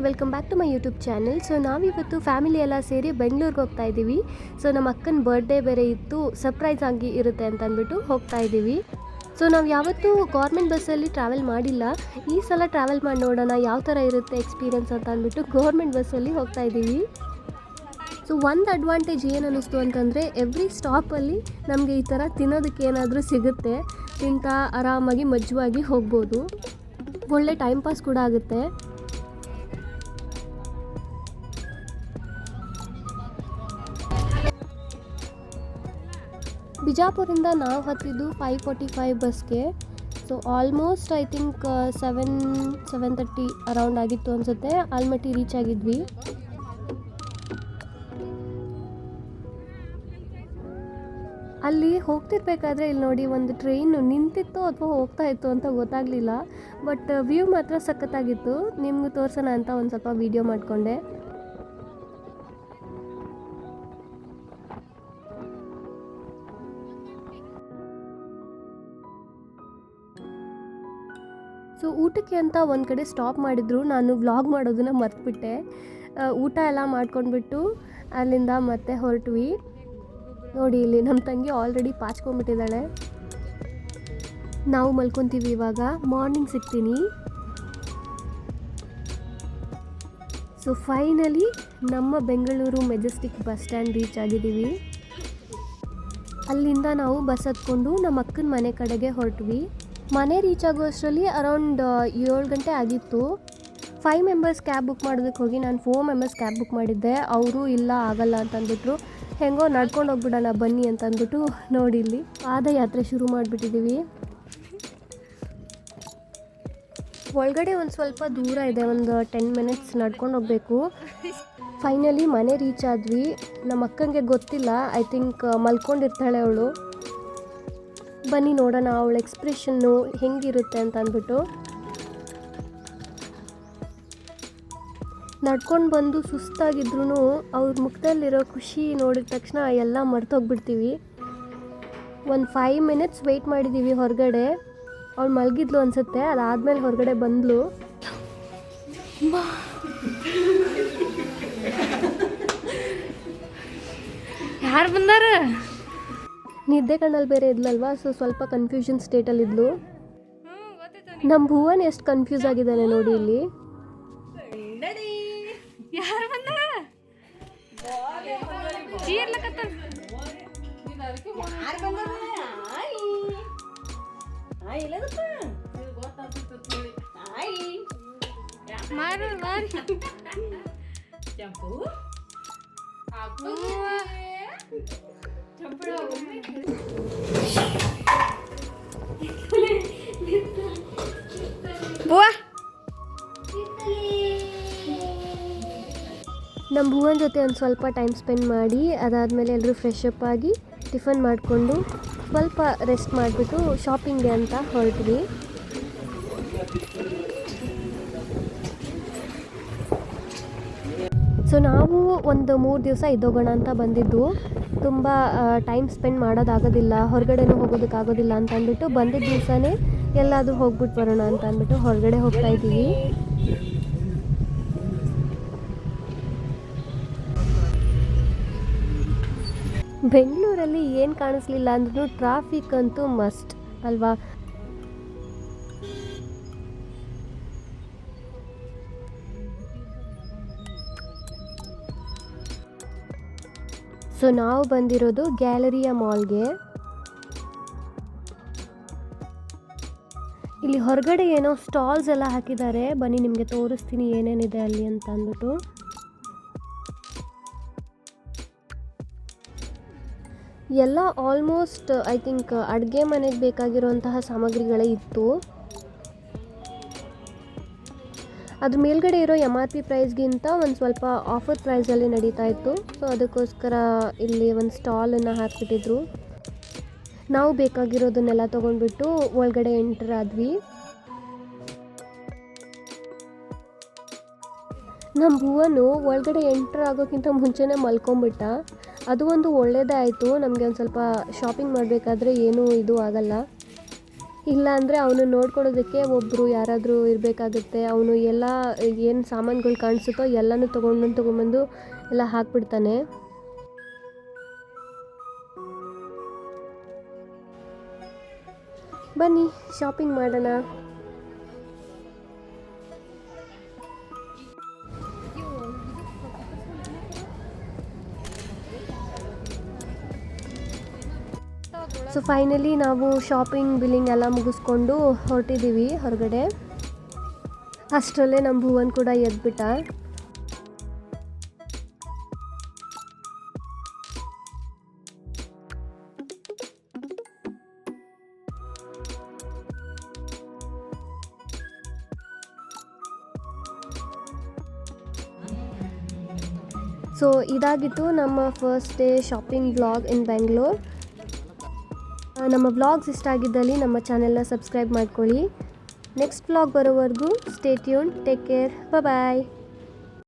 Welcome back to my YouTube channel. So ನಾವಿವತ್ತು family ಎಲ್ಲ ಸೇರಿ ಬೆಂಗಳೂರಿಗೆ ಹೋಗ್ತಾ ಇದ್ದೀವಿ. ಸೊ ನಮ್ಮ ಅಕ್ಕನ ಬರ್ಡೇ ಬೇರೆ ಇತ್ತು, ಸರ್ಪ್ರೈಸ್ ಆಗಿ ಇರುತ್ತೆ ಅಂತ ಅಂದ್ಬಿಟ್ಟು ಹೋಗ್ತಾ ಇದ್ದೀವಿ. ಸೊ ನಾವು ಯಾವತ್ತೂ ಗೌರ್ಮೆಂಟ್ ಬಸ್ಸಲ್ಲಿ ಟ್ರಾವೆಲ್ ಮಾಡಿಲ್ಲ, ಈ ಸಲ ಟ್ರಾವೆಲ್ ಮಾಡಿ ನೋಡೋಣ ಯಾವ ಥರ ಇರುತ್ತೆ ಎಕ್ಸ್ಪೀರಿಯನ್ಸ್ ಅಂತ ಅಂದ್ಬಿಟ್ಟು ಗೌರ್ಮೆಂಟ್ ಬಸ್ಸಲ್ಲಿ ಹೋಗ್ತಾ ಇದ್ದೀವಿ. ಸೊ ಒಂದು ಅಡ್ವಾಂಟೇಜ್ ಏನು ಅನ್ನಿಸ್ತು ಅಂತಂದರೆ ಎವ್ರಿ ಸ್ಟಾಪಲ್ಲಿ ನಮಗೆ ಈ ಥರ ತಿನ್ನೋದಕ್ಕೆ ಏನಾದರೂ ಸಿಗುತ್ತೆ, ತಿಂತಾ ಆರಾಮಾಗಿ ಮಜ್ಜವಾಗಿ ಹೋಗ್ಬೋದು. ಒಳ್ಳೆ ಟೈಮ್ ಪಾಸ್ ಕೂಡ ಆಗುತ್ತೆ. ಬಿಜಾಪುರಿಂದ ನಾವು ಹತ್ತಿದ್ದು 5:45 ಬಸ್ಗೆ. So almost I think 7:30 around ಆಗಿತ್ತು ಅನಿಸುತ್ತೆ. ಆಲ್ಮಟ್ಟಿ ರೀಚ್ ಆಗಿದ್ವಿ. ಅಲ್ಲಿ ಹೋಗ್ತಿರ್ಬೇಕಾದ್ರೆ ಇಲ್ಲಿ ನೋಡಿ ಒಂದು ಟ್ರೈನು ನಿಂತಿತ್ತು ಅಥವಾ ಹೋಗ್ತಾ ಇತ್ತು ಅಂತ ಗೊತ್ತಾಗಲಿಲ್ಲ. ಬಟ್ ವ್ಯೂ ಮಾತ್ರ ಸಖತ್ತಾಗಿತ್ತು. ನಿಮ್ಗೆ ತೋರಿಸೋಣ ಅಂತ ಒಂದು ಸ್ವಲ್ಪ ವೀಡಿಯೋ ಮಾಡಿಕೊಂಡೆ. ಸೊ ಊಟಕ್ಕೆ ಅಂತ ಒಂದು ಕಡೆ ಸ್ಟಾಪ್ ಮಾಡಿದ್ರು, ನಾನು ವ್ಲಾಗ್ ಮಾಡೋದನ್ನು ಮರ್ತ್ಬಿಟ್ಟೆ. ಊಟ ಎಲ್ಲ ಮಾಡ್ಕೊಂಡ್ಬಿಟ್ಟು ಅಲ್ಲಿಂದ ಮತ್ತೆ ಹೊರಟ್ವಿ. ನೋಡಿ ಇಲ್ಲಿ ನಮ್ಮ ತಂಗಿ ಆಲ್ರೆಡಿ ಪಾಚ್ಕೊಂಡ್ಬಿಟ್ಟಿದ್ದಾಳೆ. ನಾವು ಮಲ್ಕೊತೀವಿ ಇವಾಗ, ಮಾರ್ನಿಂಗ್ ಸಿಗ್ತೀನಿ. ಸೊ ಫೈನಲಿ ನಮ್ಮ Bengaluru Majestic bus stand reach ಆಗಿದ್ದೀವಿ. ಅಲ್ಲಿಂದ ನಾವು ಬಸ್ ಹತ್ಕೊಂಡು ನಮ್ಮ ಅಕ್ಕನ ಮನೆ ಕಡೆಗೆ ಹೊರಟ್ವಿ. ಮನೆ ರೀಚ್ ಆಗೋಷ್ಟರಲ್ಲಿ ಅರೌಂಡ್ 7 ಗಂಟೆ ಆಗಿತ್ತು. 5 ಮೆಂಬರ್ಸ್ ಕ್ಯಾಬ್ ಬುಕ್ ಮಾಡೋದಕ್ಕೆ ಹೋಗಿ ನಾನು 4 ಮೆಂಬರ್ಸ್ ಕ್ಯಾಬ್ ಬುಕ್ ಮಾಡಿದ್ದೆ. ಅವರು ಇಲ್ಲ ಆಗಲ್ಲ ಅಂತಂದ್ಬಿಟ್ರು. ಹೆಂಗೋ ನಡ್ಕೊಂಡು ಹೋಗ್ಬಿಡೋಣ ಬನ್ನಿ ಅಂತ ಅಂದ್ಬಿಟ್ಟು ನೋಡಿ ಇಲ್ಲಿ ಪಾದಯಾತ್ರೆ ಶುರು ಮಾಡಿಬಿಟ್ಟಿದ್ದೀವಿ. ಒಳಗಡೆ ಒಂದು ಸ್ವಲ್ಪ ದೂರ ಇದೆ, ಒಂದು 10 ಮಿನಿಟ್ಸ್ ನಡ್ಕೊಂಡು ಹೋಗಬೇಕು. ಫೈನಲಿ ಮನೆ ರೀಚ್ ಆದ್ವಿ. ನಮ್ಮ ಅಕ್ಕಂಗೆ ಗೊತ್ತಿಲ್ಲ, ಐ ಥಿಂಕ್ ಮಲ್ಕೊಂಡಿರ್ತಾಳೆ ಅವಳು. ಬನ್ನಿ ನೋಡೋಣ ಅವಳ ಎಕ್ಸ್ಪ್ರೆಷನ್ನು ಹೆಂಗಿರುತ್ತೆ ಅಂತ ಅಂದ್ಬಿಟ್ಟು. ನಡ್ಕೊಂಡು ಬಂದು ಸುಸ್ತಾಗಿದ್ರೂ ಅವ್ರ ಮುಖದಲ್ಲಿರೋ ಖುಷಿ ನೋಡಿದ ತಕ್ಷಣ ಎಲ್ಲ ಮರ್ತೋಗ್ಬಿಡ್ತೀವಿ. ಒಂದು 5 ಮಿನಿಟ್ಸ್ ವೆಯ್ಟ್ ಮಾಡಿದ್ದೀವಿ ಹೊರಗಡೆ. ಅವಳು ಮಲಗಿದ್ಲು ಅನಿಸುತ್ತೆ, ಅದಾದಮೇಲೆ ಹೊರಗಡೆ ಬಂದಳು. ಯಾರು ಬಂದಾರ? ನಿದ್ದೆ ಕಣ್ಣಲ್ಲಿ ಬೇರೆ ಇದ್ಲಲ್ವಾ, ಸೊ ಸ್ವಲ್ಪ ಕನ್ಫ್ಯೂಷನ್ ಸ್ಟೇಟಲ್ಲಿದ್ಲು. ನಮ್ಮ ಭುವನ್ ಎಷ್ಟು ಕನ್ಫ್ಯೂಸ್ ಆಗಿದ್ದಾನೆ ನೋಡಿ ಇಲ್ಲಿ. ಯಾರು ಬಂದಾರ? ನಮ್ಮ ಭುವನ್ ಜೊತೆ ಒಂದು ಸ್ವಲ್ಪ ಟೈಮ್ ಸ್ಪೆಂಡ್ ಮಾಡಿ ಅದಾದಮೇಲೆ ಎಲ್ಲರೂ ಫ್ರೆಶ್ ಅಪ್ ಆಗಿ ಟಿಫನ್ ಮಾಡಿಕೊಂಡು ಸ್ವಲ್ಪ ರೆಸ್ಟ್ ಮಾಡಿಬಿಟ್ಟು ಶಾಪಿಂಗ್ಗೆ ಅಂತ ಹೊರಟ್ವಿ. ಸೊ ನಾವು ಒಂದು 3 ದಿವಸ ಇದ್ದೋಗೋಣ ಅಂತ ಬಂದಿದ್ದು. ತುಂಬ ಟೈಮ್ ಸ್ಪೆಂಡ್ ಮಾಡೋದಾಗೋದಿಲ್ಲ, ಹೊರಗಡೆನೂ ಹೋಗೋದಕ್ಕಾಗೋದಿಲ್ಲ ಅಂತ ಅಂದ್ಬಿಟ್ಟು ಬಂದಿದ್ದ ದಿವಸನೇ ಎಲ್ಲಾದರೂ ಹೋಗ್ಬಿಟ್ಟು ಬರೋಣ ಅಂತ ಅಂದ್ಬಿಟ್ಟು ಹೊರಗಡೆ ಹೋಗ್ತಾ ಇದ್ದೀವಿ. ಬೆಂಗಳೂರಲ್ಲಿ ಏನು ಕಾಣಿಸ್ಲಿಲ್ಲ ಅಂದ್ರೂ ಟ್ರಾಫಿಕ್ ಅಂತೂ ಮಸ್ಟ್ ಅಲ್ವಾ. ಸೊ ನಾವು ಬಂದಿರೋದು ಗ್ಯಾಲರಿಯಾ ಮಾಲ್ಗೆ. ಇಲ್ಲಿ ಹೊರಗಡೆ ಏನೋ ಸ್ಟಾಲ್ಸ್ ಎಲ್ಲ ಹಾಕಿದ್ದಾರೆ, ಬನ್ನಿ ನಿಮಗೆ ತೋರಿಸ್ತೀನಿ ಏನೇನಿದೆ ಅಲ್ಲಿ ಅಂತ ಅಂದ್ಬಿಟ್ಟು. ಎಲ್ಲ ಆಲ್ಮೋಸ್ಟ್ ಐ ಥಿಂಕ್ ಅಡುಗೆ ಮನೆಗೆ ಬೇಕಾಗಿರುವಂತಹ ಸಾಮಗ್ರಿಗಳೇ ಇತ್ತು. ಅದ್ರ ಮೇಲ್ಗಡೆ ಇರೋ MRP ಪ್ರೈಸ್ಗಿಂತ ಒಂದು ಸ್ವಲ್ಪ ಆಫರ್ ಪ್ರೈಸಲ್ಲಿ ನಡೀತಾ ಇತ್ತು. ಸೊ ಅದಕ್ಕೋಸ್ಕರ ಇಲ್ಲಿ ಒಂದು ಸ್ಟಾಲನ್ನು ಹಾಕ್ಬಿಟ್ಟಿದ್ರು. ನಾವು ಬೇಕಾಗಿರೋದನ್ನೆಲ್ಲ ತೊಗೊಂಡ್ಬಿಟ್ಟು ಒಳಗಡೆ ಎಂಟರ್ ಆದ್ವಿ. ನಮ್ಮ ಭುವನು ಒಳಗಡೆ ಎಂಟರ್ ಆಗೋಕ್ಕಿಂತ ಮುಂಚೆನೇ ಮಲ್ಕೊಂಬಿಟ್ಟ. ಅದು ಒಂದು ಒಳ್ಳೆಯದೇ ಆಯಿತು, ನಮಗೆ ಒಂದು ಸ್ವಲ್ಪ ಶಾಪಿಂಗ್ ಮಾಡಬೇಕಾದ್ರೆ ಏನೂ ಇದು ಆಗಲ್ಲ. ಇಲ್ಲ ಅಂದರೆ ಅವನು ನೋಡ್ಕೊಳ್ಳೋದಕ್ಕೆ ಒಬ್ಬರು ಯಾರಾದರೂ ಇರಬೇಕಾಗುತ್ತೆ. ಅವನು ಎಲ್ಲ ಏನು ಸಾಮಾನುಗಳು ಕಾಣಿಸುತ್ತೋ ಎಲ್ಲನೂ ತೊಗೊಂಬಂದು ಎಲ್ಲ ಹಾಕ್ಬಿಡ್ತಾನೆ. ಬನ್ನಿ ಶಾಪಿಂಗ್ ಮಾಡೋಣ. ಸೊ ಫೈನಲಿ ನಾವು ಶಾಪಿಂಗ್ ಬಿಲ್ಲಿಂಗ್ ಎಲ್ಲ ಮುಗಿಸ್ಕೊಂಡು ಹೊರಟಿದ್ದೀವಿ ಹೊರಗಡೆ. ಅಷ್ಟರಲ್ಲೇ ನಮ್ಮ ಭುವನ್ ಕೂಡ ಎದ್ಬಿಟ್ಟ. ಸೊ ಇದಾಗಿತ್ತು ನಮ್ಮ ಫಸ್ಟ್ ಡೇ ಶಾಪಿಂಗ್ ವ್ಲಾಗ್ ಇನ್ ಬೆಂಗಳೂರು. ನಮ್ಮ ವ್ಲಾಗ್ಸ್ ಇಷ್ಟ ಆಗಿದ್ದಲ್ಲಿ ನಮ್ಮ ಚಾನೆಲ್ನ ಸಬ್ಸ್ಕ್ರೈಬ್ ಮಾಡ್ಕೊಳ್ಳಿ. ನೆಕ್ಸ್ಟ್ ವ್ಲಾಗ್ ಬರೋವರೆಗೂ ಸ್ಟೇ ಟ್ಯೂನ್, ಟೇಕ್ ಕೇರ್, ಬಾಯ್.